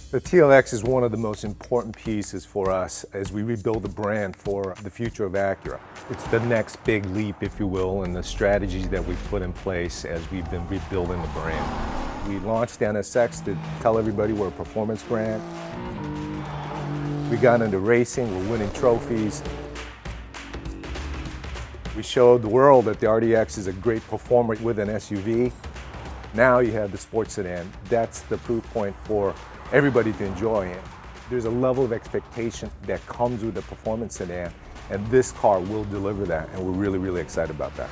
The TLX is one of the most important pieces for us as we rebuild the brand for the future of Acura. It's the next big leap, if you will, in the strategies that we've put in place as we've been rebuilding the brand. We launched the NSX to tell everybody we're a performance brand. We got into racing, we're winning trophies. We showed the world that the RDX is a great performer with an SUV. Now you have the sports sedan. That's the proof point for everybody to enjoy it. There's a level of expectation that comes with the performance sedan, and this car will deliver that, and we're really, really excited about that.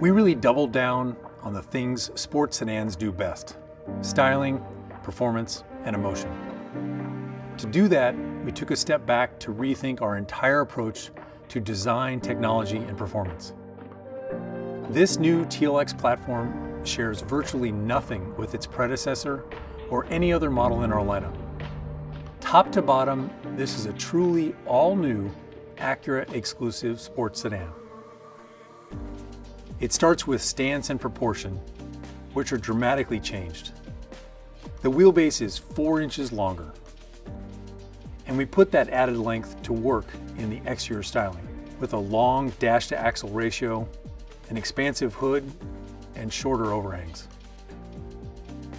We really doubled down on the things sports sedans do best: styling, performance, and emotion. To do that, we took a step back to rethink our entire approach to design, technology, and performance. This new TLX platform shares virtually nothing with its predecessor or any other model in our lineup. Top to bottom, this is a truly all-new Acura exclusive sports sedan. It starts with stance and proportion, which are dramatically changed. The wheelbase is 4 inches longer, and we put that added length to work in the exterior styling with a long dash-to-axle ratio, an expansive hood, and shorter overhangs.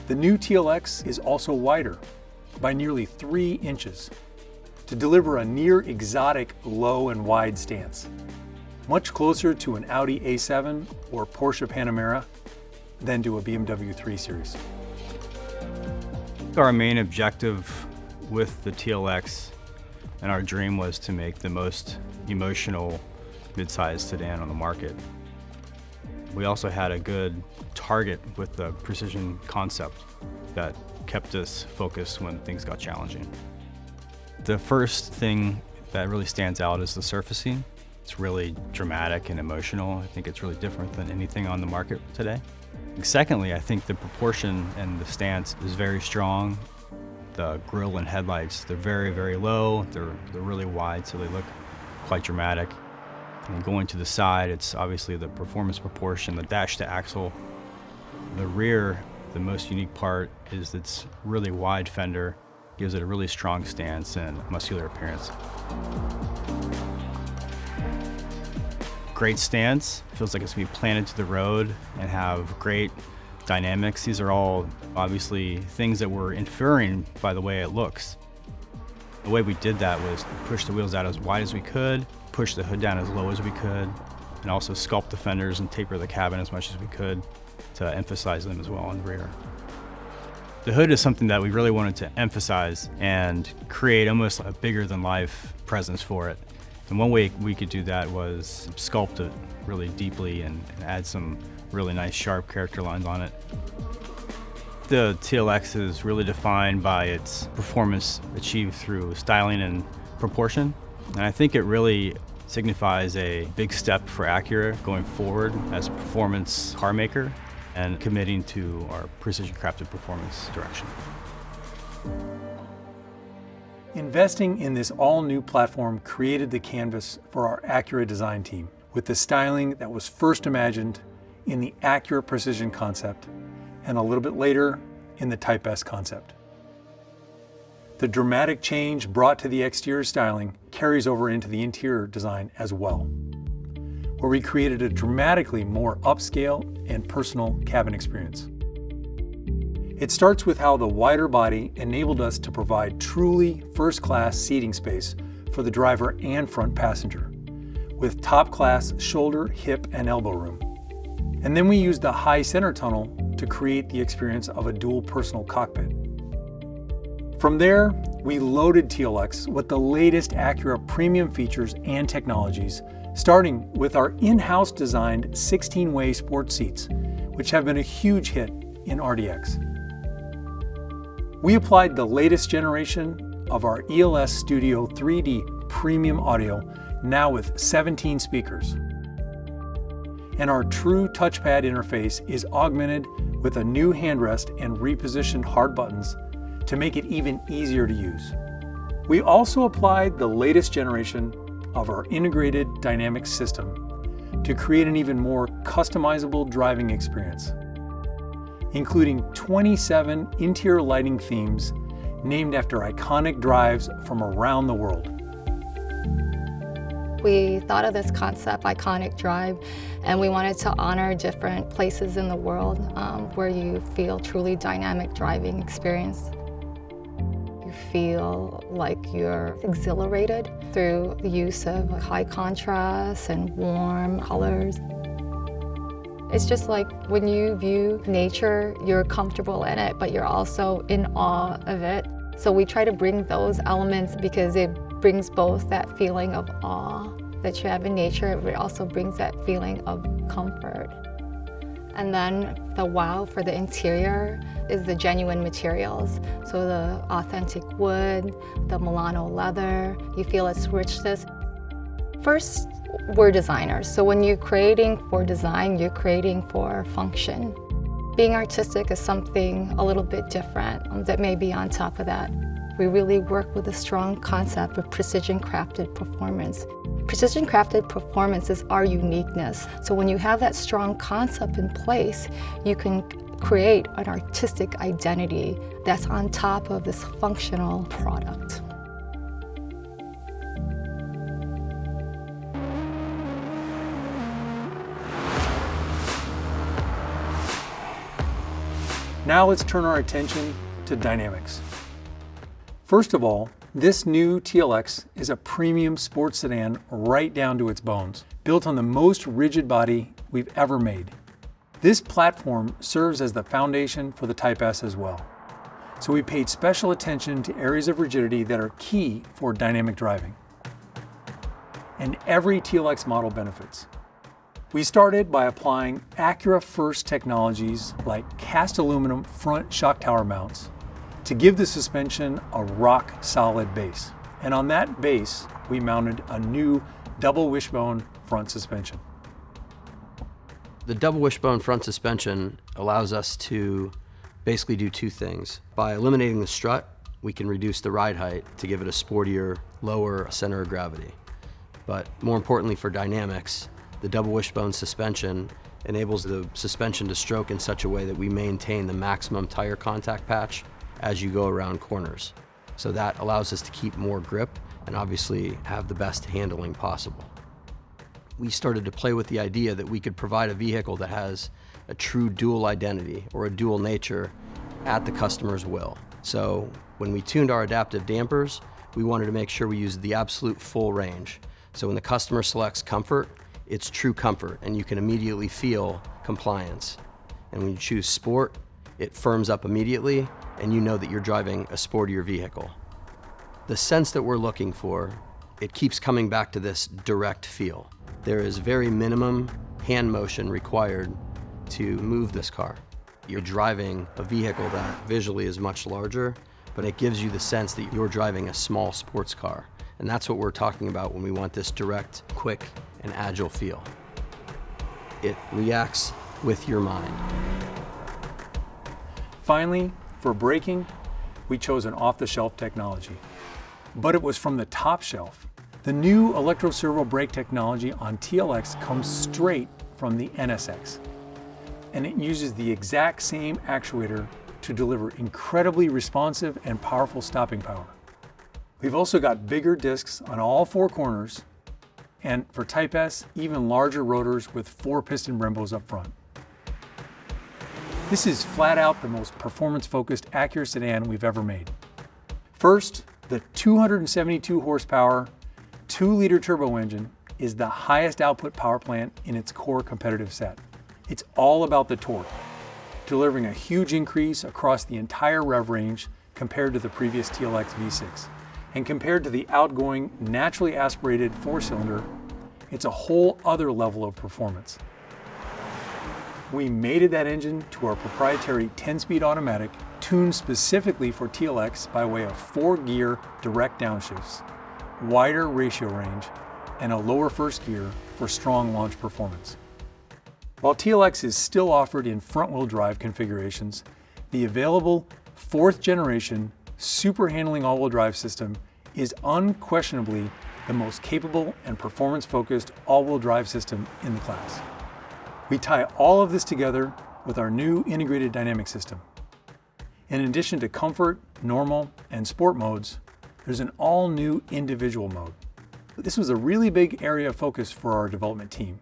The new TLX is also wider by nearly 3 inches to deliver a near exotic low and wide stance, much closer to an Audi A7 or Porsche Panamera than to a BMW 3 Series. Our main objective with the TLX and our dream was to make the most emotional midsize sedan on the market. We also had a good target with the precision concept that kept us focused when things got challenging. The first thing that really stands out is the surfacing. It's really dramatic and emotional. I think it's really different than anything on the market today. Secondly, I think the proportion and the stance is very strong. The grille and headlights, they're very, very low. They're really wide, so they look quite dramatic. And going to the side, it's obviously the performance proportion, the dash to axle. The rear, the most unique part is its really wide fender, gives it a really strong stance and muscular appearance. Great stance, feels like it's gonna be planted to the road and have great dynamics. These are all obviously things that we're inferring by the way it looks. The way we did that was push the wheels out as wide as we could, push the hood down as low as we could, and also sculpt the fenders and taper the cabin as much as we could to emphasize them as well on the rear. The hood is something that we really wanted to emphasize and create almost a bigger than life presence for it. And one way we could do that was sculpt it really deeply and add some really nice sharp character lines on it. The TLX is really defined by its performance achieved through styling and proportion. And I think it really signifies a big step for Acura going forward as a performance car maker and committing to our precision crafted performance direction. Investing in this all-new platform created the canvas for our Acura design team with the styling that was first imagined in the Acura Precision concept and a little bit later in the Type S concept. The dramatic change brought to the exterior styling carries over into the interior design as well, where we created a dramatically more upscale and personal cabin experience. It starts with how the wider body enabled us to provide truly first-class seating space for the driver and front passenger, with top-class shoulder, hip, and elbow room. And then we used the high center tunnel to create the experience of a dual personal cockpit. From there, we loaded TLX with the latest Acura premium features and technologies, starting with our in-house designed 16-way sports seats, which have been a huge hit in RDX. We applied the latest generation of our ELS Studio 3D premium audio, now with 17 speakers. And our true touchpad interface is augmented with a new handrest and repositioned hard buttons to make it even easier to use. We also applied the latest generation of our integrated dynamic system to create an even more customizable driving experience, including 27 interior lighting themes named after iconic drives from around the world. We thought of this concept, Iconic Drive, and we wanted to honor different places in the world where you feel truly dynamic driving experience. You feel like you're exhilarated through the use of high contrast and warm colors. It's just like when you view nature, you're comfortable in it, but you're also in awe of it. So we try to bring those elements because it brings both that feeling of awe that you have in nature, but it also brings that feeling of comfort. And then the wow for the interior is the genuine materials. So the authentic wood, the Milano leather, you feel its richness. First, we're designers. So when you're creating for design, you're creating for function. Being artistic is something a little bit different that may be on top of that. We really work with a strong concept of precision crafted performance. Precision crafted performance is our uniqueness. So when you have that strong concept in place, you can create an artistic identity that's on top of this functional product. Now let's turn our attention to dynamics. First of all, this new TLX is a premium sports sedan right down to its bones, built on the most rigid body we've ever made. This platform serves as the foundation for the Type S as well. So we paid special attention to areas of rigidity that are key for dynamic driving. And every TLX model benefits. We started by applying Acura first technologies like cast aluminum front shock tower mounts to give the suspension a rock-solid base. And on that base, we mounted a new double wishbone front suspension. The double wishbone front suspension allows us to basically do two things. By eliminating the strut, we can reduce the ride height to give it a sportier, lower center of gravity. But more importantly for dynamics, the double wishbone suspension enables the suspension to stroke in such a way that we maintain the maximum tire contact patch as you go around corners. So that allows us to keep more grip and obviously have the best handling possible. We started to play with the idea that we could provide a vehicle that has a true dual identity or a dual nature at the customer's will. So when we tuned our adaptive dampers, we wanted to make sure we used the absolute full range. So when the customer selects comfort, it's true comfort and you can immediately feel compliance. And when you choose sport, it firms up immediately and you know that you're driving a sportier vehicle. The sense that we're looking for, it keeps coming back to this direct feel. There is very minimum hand motion required to move this car. You're driving a vehicle that visually is much larger, but it gives you the sense that you're driving a small sports car. And that's what we're talking about when we want this direct, quick, and agile feel. It reacts with your mind. Finally, for braking, we chose an off-the-shelf technology. But it was from the top shelf. The new electro-servo brake technology on TLX comes straight from the NSX. And it uses the exact same actuator to deliver incredibly responsive and powerful stopping power. We've also got bigger discs on all four corners, and for Type S, even larger rotors with 4 piston Brembos up front. This is flat out the most performance-focused Acura sedan we've ever made. First, the 272 horsepower, 2-liter turbo engine is the highest output power plant in its core competitive set. It's all about the torque, delivering a huge increase across the entire rev range compared to the previous TLX V6. And compared to the outgoing, naturally aspirated 4-cylinder, it's a whole other level of performance. We mated that engine to our proprietary 10-speed automatic, tuned specifically for TLX by way of 4-gear direct downshifts, wider ratio range, and a lower first gear for strong launch performance. While TLX is still offered in front-wheel drive configurations, the available 4th generation super handling all-wheel drive system is unquestionably the most capable and performance-focused all-wheel drive system in the class. We tie all of this together with our new integrated dynamic system. In addition to comfort, normal, and sport modes, there's an all-new individual mode. This was a really big area of focus for our development team,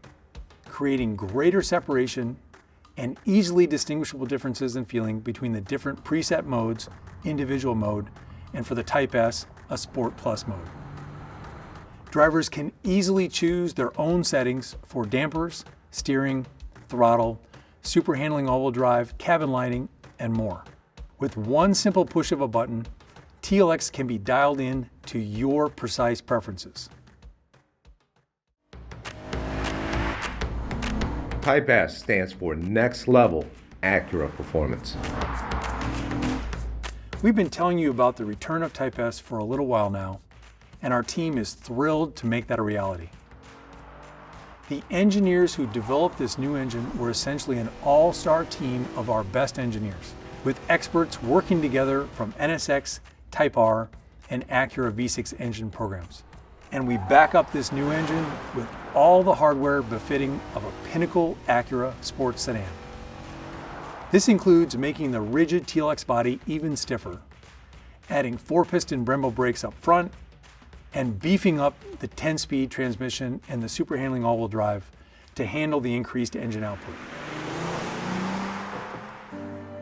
creating greater separation and easily distinguishable differences in feeling between the different preset modes, individual mode, and for the Type S, a Sport Plus mode. Drivers can easily choose their own settings for dampers, steering, throttle, super handling all-wheel drive, cabin lighting, and more. With one simple push of a button, TLX can be dialed in to your precise preferences. Type S stands for Next Level Acura Performance. We've been telling you about the return of Type S for a little while now, and our team is thrilled to make that a reality. The engineers who developed this new engine were essentially an all-star team of our best engineers, with experts working together from NSX, Type R, and Acura V6 engine programs. And we back up this new engine with all the hardware befitting of a pinnacle Acura sports sedan. This includes making the rigid TLX body even stiffer, adding 4-piston Brembo brakes up front, and beefing up the 10-speed transmission and the super handling all-wheel drive to handle the increased engine output.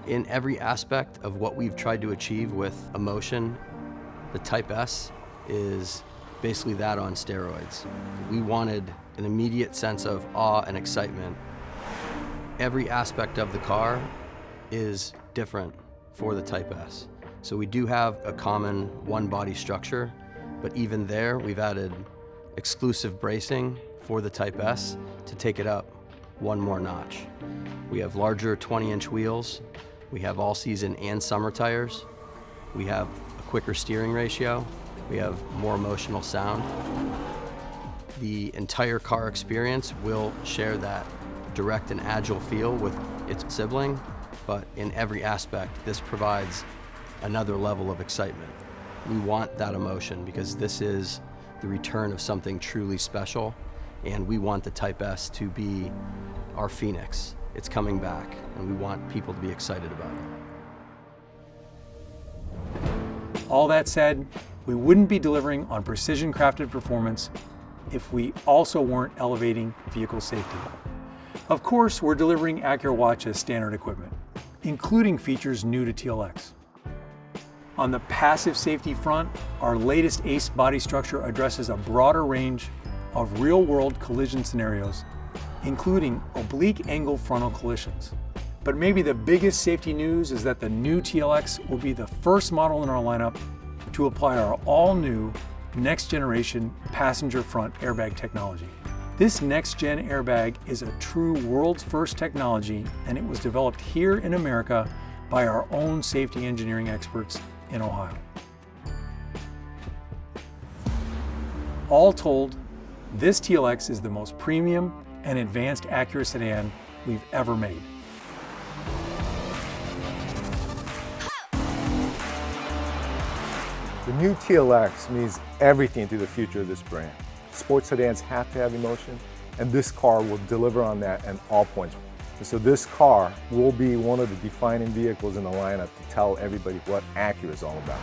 In every aspect of what we've tried to achieve with Emotion, the Type S is basically that on steroids. We wanted an immediate sense of awe and excitement. Every aspect of the car is different for the Type S. So we do have a common one body structure, but even there we've added exclusive bracing for the Type S to take it up one more notch. We have larger 20-inch wheels. We have all-season and summer tires. We have a quicker steering ratio. We have more emotional sound. The entire car experience will share that direct and agile feel with its sibling, but in every aspect, this provides another level of excitement. We want that emotion because this is the return of something truly special, and we want the Type S to be our phoenix. It's coming back, and we want people to be excited about it. All that said, we wouldn't be delivering on precision-crafted performance if we also weren't elevating vehicle safety. Of course, we're delivering Acura Watch as standard equipment, including features new to TLX. On the passive safety front, our latest ACE body structure addresses a broader range of real-world collision scenarios, including oblique angle frontal collisions. But maybe the biggest safety news is that the new TLX will be the first model in our lineup to apply our all-new next-generation passenger front airbag technology. This next-gen airbag is a true world's first technology, and it was developed here in America by our own safety engineering experts in Ohio. All told, this TLX is the most premium and advanced Acura sedan we've ever made. The new TLX means everything to the future of this brand. Sports sedans have to have emotion, and this car will deliver on that at all points. And so this car will be one of the defining vehicles in the lineup to tell everybody what Acura is all about.